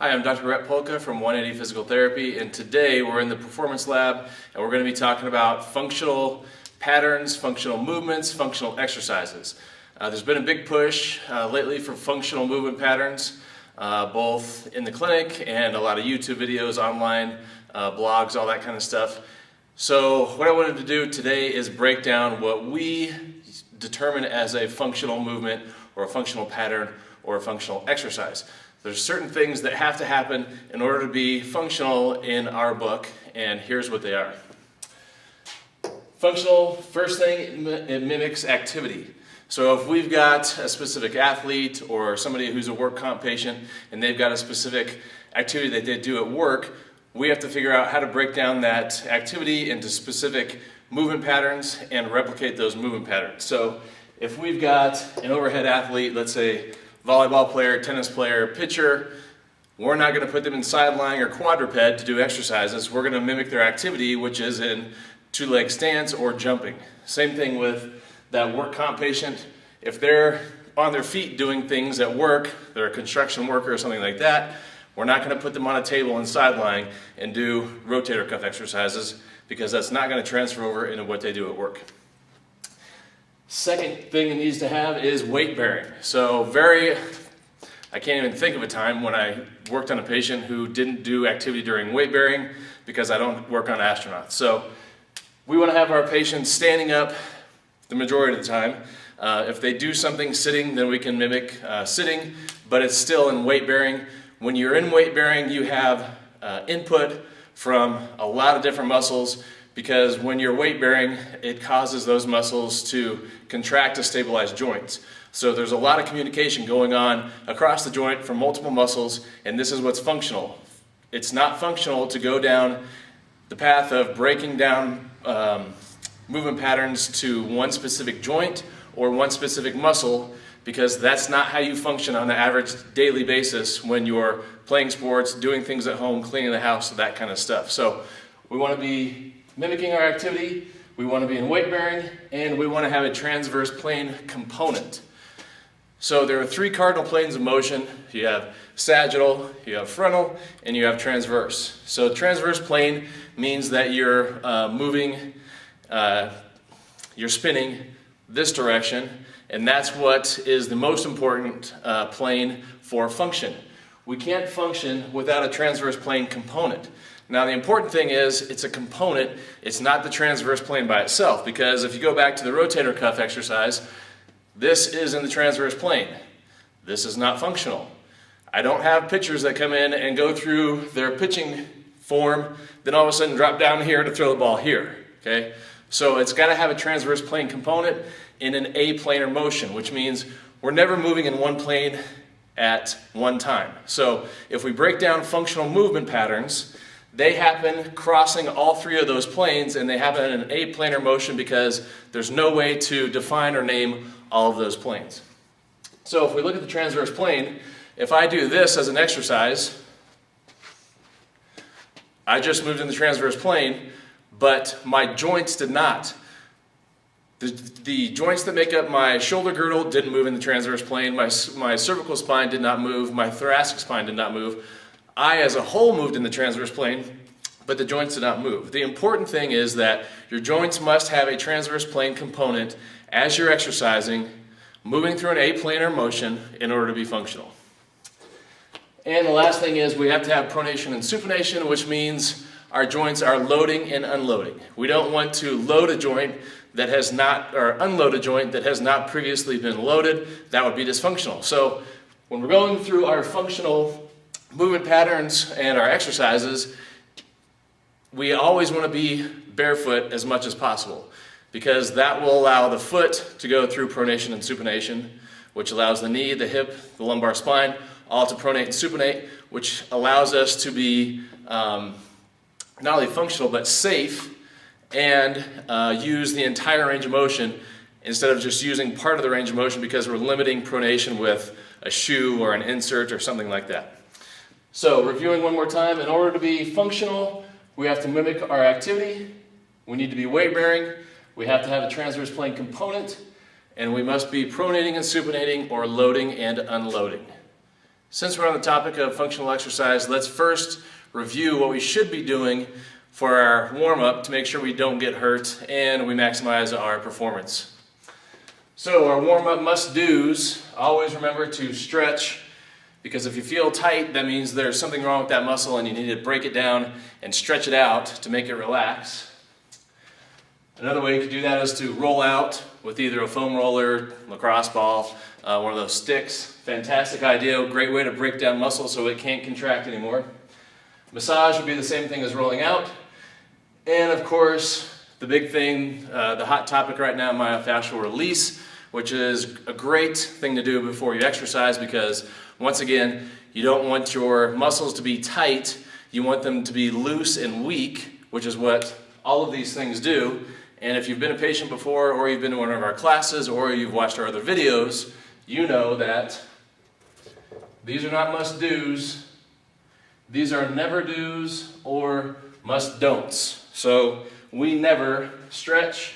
Hi, I'm Dr. Rhett Polka from 180 Physical Therapy, and today we're in the Performance Lab and we're going to be talking about functional patterns, functional movements, functional exercises. There's been a big push lately for functional movement patterns, both in the clinic and a lot of YouTube videos, online, blogs, all that kind of stuff. So what I wanted to do today is break down what we determine as a functional movement or a functional pattern or a functional exercise. There's certain things that have to happen in order to be functional in our book, and here's what they are. Functional, first thing, it mimics activity. So if we've got a specific athlete or somebody who's a work comp patient and they've got a specific activity that they do at work, we have to figure out how to break down that activity into specific movement patterns and replicate those movement patterns. So if we've got an overhead athlete, let's say volleyball player, tennis player, pitcher, we're not going to put them in side lying or quadruped to do exercises. We're going to mimic their activity, which is in two-leg stance or jumping. Same thing with that work comp patient. If they're on their feet doing things at work, they're a construction worker or something like that, we're not going to put them on a table and side lying and do rotator cuff exercises because that's not going to transfer over into what they do at work. Second thing it needs to have is weight bearing. So I can't even think of a time when I worked on a patient who didn't do activity during weight bearing because I don't work on astronauts. So we want to have our patients standing up the majority of the time. If they do something sitting, then we can mimic sitting, but it's still in weight bearing. When you're in weight bearing, you have input from a lot of different muscles, because when you're weight bearing, it causes those muscles to contract to stabilize joints. So there's a lot of communication going on across the joint from multiple muscles, and this is what's functional. It's not functional to go down the path of breaking down movement patterns to one specific joint or one specific muscle, because that's not how you function on the average daily basis when you're playing sports, doing things at home, cleaning the house, that kind of stuff. So we want to be mimicking our activity, we want to be in weight bearing, and we want to have a transverse plane component. So there are three cardinal planes of motion. You have sagittal, you have frontal, and you have transverse. So transverse plane means that you're moving, you're spinning this direction, and that's what is the most important plane for function. We can't function without a transverse plane component. Now the important thing is it's a component, it's not the transverse plane by itself, because if you go back to the rotator cuff exercise, this is in the transverse plane. This is not functional. I don't have pitchers that come in and go through their pitching form, then all of a sudden drop down here to throw the ball here, okay? So it's got to have a transverse plane component in an aplanar motion, which means we're never moving in one plane at one time. So if we break down functional movement patterns, they happen crossing all three of those planes, and they happen in an aplanar motion because there's no way to define or name all of those planes. So if we look at the transverse plane, if I do this as an exercise, I just moved in the transverse plane, but my joints did not. The joints that make up my shoulder girdle didn't move in the transverse plane, my cervical spine did not move, my thoracic spine did not move. I as a whole moved in the transverse plane, but the joints did not move. The important thing is that your joints must have a transverse plane component as you're exercising, moving through an aplanar motion in order to be functional. And the last thing is we have to have pronation and supination, which means our joints are loading and unloading. We don't want to load a joint that has not, or unload a joint that has not previously been loaded. That would be dysfunctional. So when we're going through our functional movement patterns and our exercises, we always want to be barefoot as much as possible, because that will allow the foot to go through pronation and supination, which allows the knee, the hip, the lumbar spine, all to pronate and supinate, which allows us to be not only functional but safe and use the entire range of motion instead of just using part of the range of motion because we're limiting pronation with a shoe or an insert or something like that. So reviewing one more time, in order to be functional, we have to mimic our activity, we need to be weight bearing, we have to have a transverse plane component, and we must be pronating and supinating or loading and unloading. Since we're on the topic of functional exercise, let's first review what we should be doing for our warm-up to make sure we don't get hurt and we maximize our performance. So our warm-up must-dos, always remember to stretch, because if you feel tight, that means there's something wrong with that muscle and you need to break it down and stretch it out to make it relax. Another way you could do that is to roll out with either a foam roller, lacrosse ball, one of those sticks. Fantastic idea, great way to break down muscle so it can't contract anymore. Massage would be the same thing as rolling out. And of course, the big thing, the hot topic right now, myofascial release, which is a great thing to do before you exercise because, once again, you don't want your muscles to be tight, you want them to be loose and weak, which is what all of these things do. And if you've been a patient before, or you've been to one of our classes, or you've watched our other videos, you know that these are not must-dos, these are never-dos or must-don'ts. So we never stretch,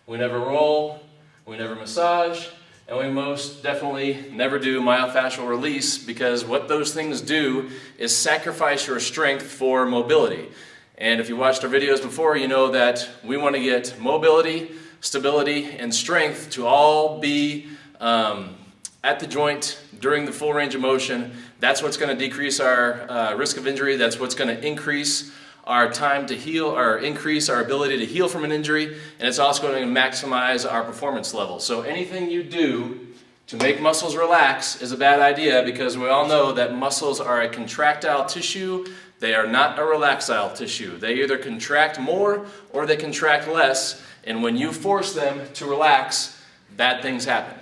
we never roll, we never massage, and we most definitely never do myofascial release, because what those things do is sacrifice your strength for mobility. And if you watched our videos before, you know that we want to get mobility, stability, and strength to all be at the joint during the full range of motion. That's what's going to decrease our risk of injury. That's what's going to increase our time to heal, or increase our ability to heal from an injury, and it's also going to maximize our performance level. So anything you do to make muscles relax is a bad idea, because we all know that muscles are a contractile tissue. They are not a relaxile tissue. They either contract more or they contract less, and when you force them to relax, bad things happen.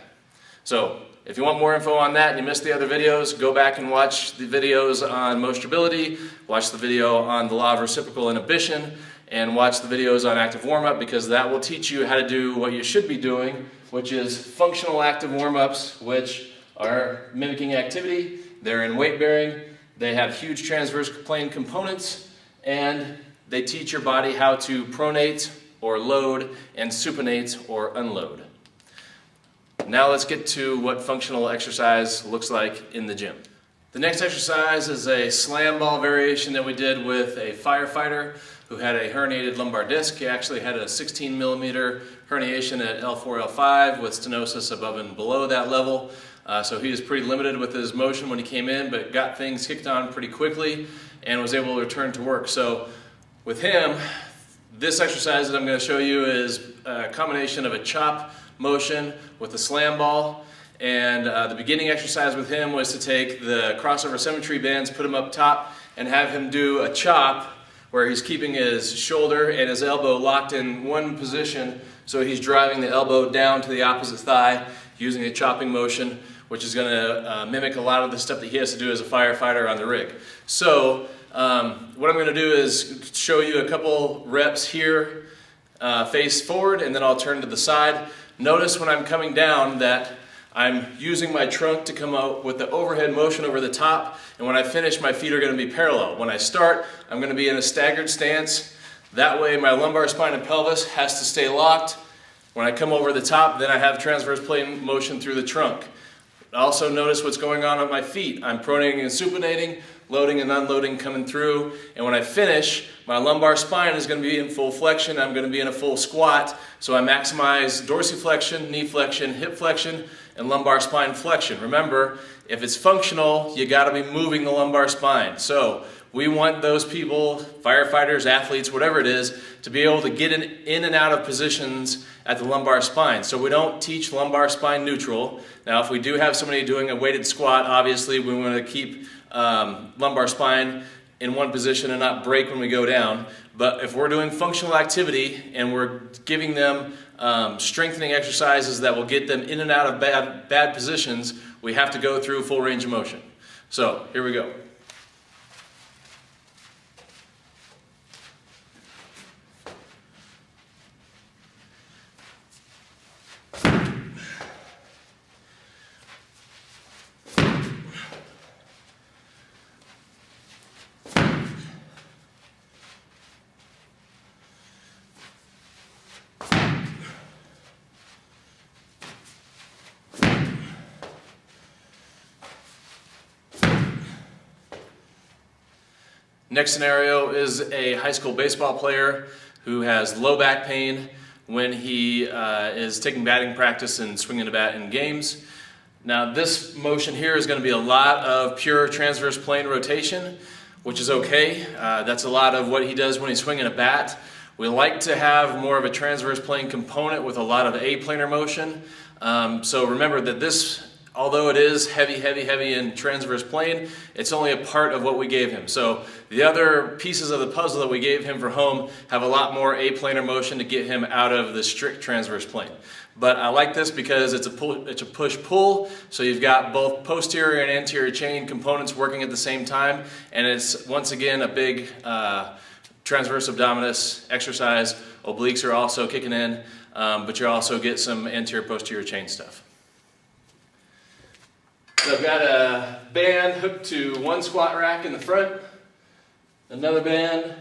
So if you want more info on that and you missed the other videos, go back and watch the videos on motion-ability, watch the video on the law of reciprocal inhibition, and watch the videos on active warm-up, because that will teach you how to do what you should be doing, which is functional active warm-ups, which are mimicking activity. They're in weight bearing. They have huge transverse plane components, and they teach your body how to pronate or load and supinate or unload. Now let's get to what functional exercise looks like in the gym. The next exercise is a slam ball variation that we did with a firefighter who had a herniated lumbar disc. He actually had a 16 millimeter herniation at L4, L5 with stenosis above and below that level. So he was pretty limited with his motion when he came in, but got things kicked on pretty quickly and was able to return to work. So with him, this exercise that I'm going to show you is a combination of a chop motion with a slam ball. And the beginning exercise with him was to take the crossover symmetry bands, put them up top, and have him do a chop where he's keeping his shoulder and his elbow locked in one position, so he's driving the elbow down to the opposite thigh using a chopping motion, which is going to mimic a lot of the stuff that he has to do as a firefighter on the rig. So what I'm going to do is show you a couple reps here, face forward, and then I'll turn to the side. Notice when I'm coming down that I'm using my trunk to come out with the overhead motion over the top, and when I finish, my feet are going to be parallel. When I start, I'm going to be in a staggered stance. That way my lumbar spine and pelvis has to stay locked. When I come over the top, then I have transverse plane motion through the trunk. Also notice what's going on my feet. I'm pronating and supinating, loading and unloading coming through, and when I finish, my lumbar spine is going to be in full flexion. I'm going to be in a full squat, so I maximize dorsiflexion, knee flexion, hip flexion, and lumbar spine flexion. Remember, if it's functional, you got to be moving the lumbar spine. So we want those people, firefighters, athletes, whatever it is, to be able to get in and out of positions at the lumbar spine. So we don't teach lumbar spine neutral. Now, if we do have somebody doing a weighted squat, obviously we want to keep lumbar spine in one position and not break when we go down. But if we're doing functional activity and we're giving them strengthening exercises that will get them in and out of bad positions, we have to go through full range of motion. So here we go. Next scenario is a high school baseball player who has low back pain when he is taking batting practice and swinging a bat in games. Now this motion here is going to be a lot of pure transverse plane rotation, which is okay. That's a lot of what he does when he's swinging a bat. We like to have more of a transverse plane component with a lot of aplanar motion. So remember that this, although it is heavy in transverse plane, it's only a part of what we gave him. So the other pieces of the puzzle that we gave him for home have a lot more aplanar motion to get him out of the strict transverse plane. But I like this because it's a push-pull, so you've got both posterior and anterior chain components working at the same time, and it's once again a big transverse abdominis exercise. Obliques are also kicking in, but you also get some anterior-posterior chain stuff. So I've got a band hooked to one squat rack in the front, another band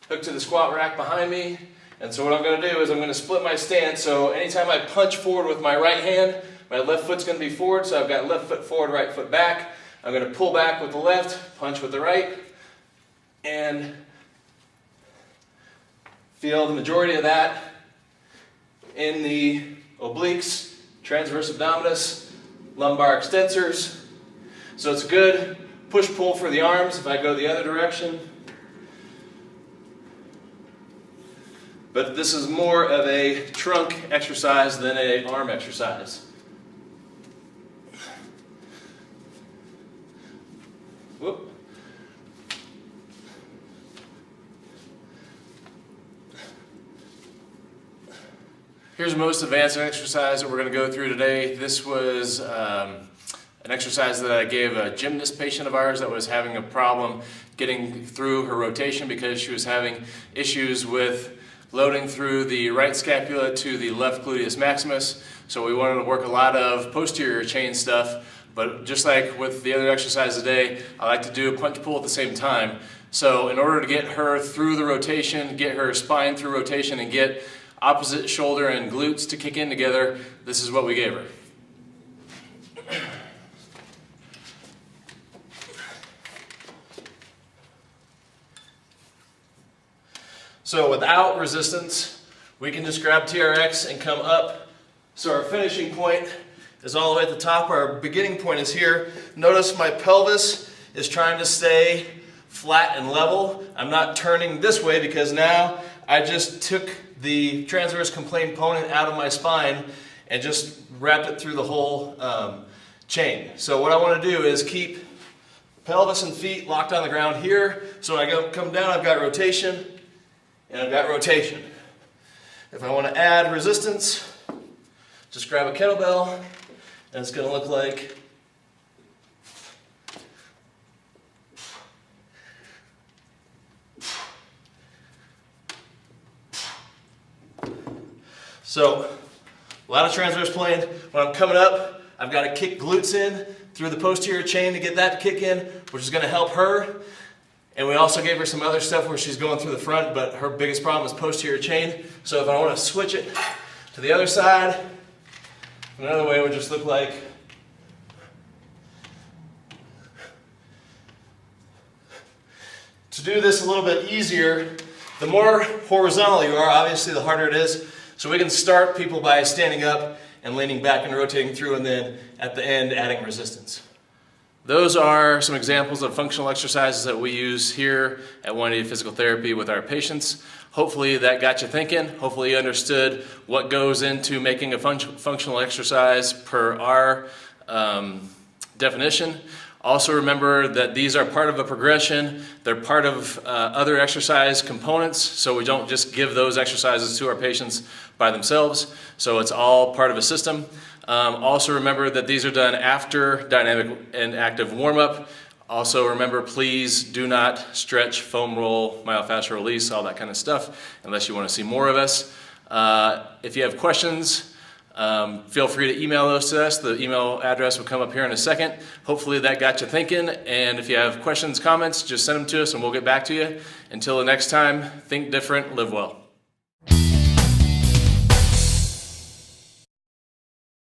hooked to the squat rack behind me. And so what I'm going to do is I'm going to split my stance, so anytime I punch forward with my right hand, my left foot's going to be forward, so I've got left foot forward, right foot back. I'm going to pull back with the left, punch with the right, and feel the majority of that in the obliques, transverse abdominis, lumbar extensors. So it's a good push-pull for the arms if I go the other direction. But this is more of a trunk exercise than an arm exercise. Whoop. Here's the most advanced exercise that we're going to go through today. This was an exercise that I gave a gymnast patient of ours that was having a problem getting through her rotation because she was having issues with loading through the right scapula to the left gluteus maximus. So we wanted to work a lot of posterior chain stuff, but just like with the other exercise today, I like to do a punch pull at the same time. So in order to get her through the rotation, get her spine through rotation, and get opposite shoulder and glutes to kick in together, this is what we gave her. So without resistance, we can just grab TRX and come up. So our finishing point is all the way at the top. Our beginning point is here. Notice my pelvis is trying to stay flat and level. I'm not turning this way because now I just took the transverse component out of my spine and just wrapped it through the whole chain. So what I want to do is keep pelvis and feet locked on the ground here. So when I come down, I've got rotation. And I've got rotation. If I want to add resistance, just grab a kettlebell, and it's going to look like so a lot of transverse plane. When I'm coming up, I've got to kick glutes in through the posterior chain to get that to kick in, which is going to help her. And we also gave her some other stuff where she's going through the front, but her biggest problem is posterior chain. So if I want to switch it to the other side, another way would just look like to do this a little bit easier. The more horizontal you are, obviously the harder it is. So we can start people by standing up and leaning back and rotating through, and then at the end adding resistance. Those are some examples of functional exercises that we use here at 180 Physical Therapy with our patients. Hopefully that got you thinking. Hopefully you understood what goes into making a functional exercise per our definition. Also remember that these are part of a progression. They're part of other exercise components, so we don't just give those exercises to our patients by themselves. So it's all part of a system. Also remember that these are done after dynamic and active warm-up. Also remember, please do not stretch, foam roll, myofascial release, all that kind of stuff, unless you want to see more of us. If you have questions, feel free to email those to us. The email address will come up here in a second. Hopefully that got you thinking, and if you have questions, comments, just send them to us and we'll get back to you. Until the next time, think different, live well.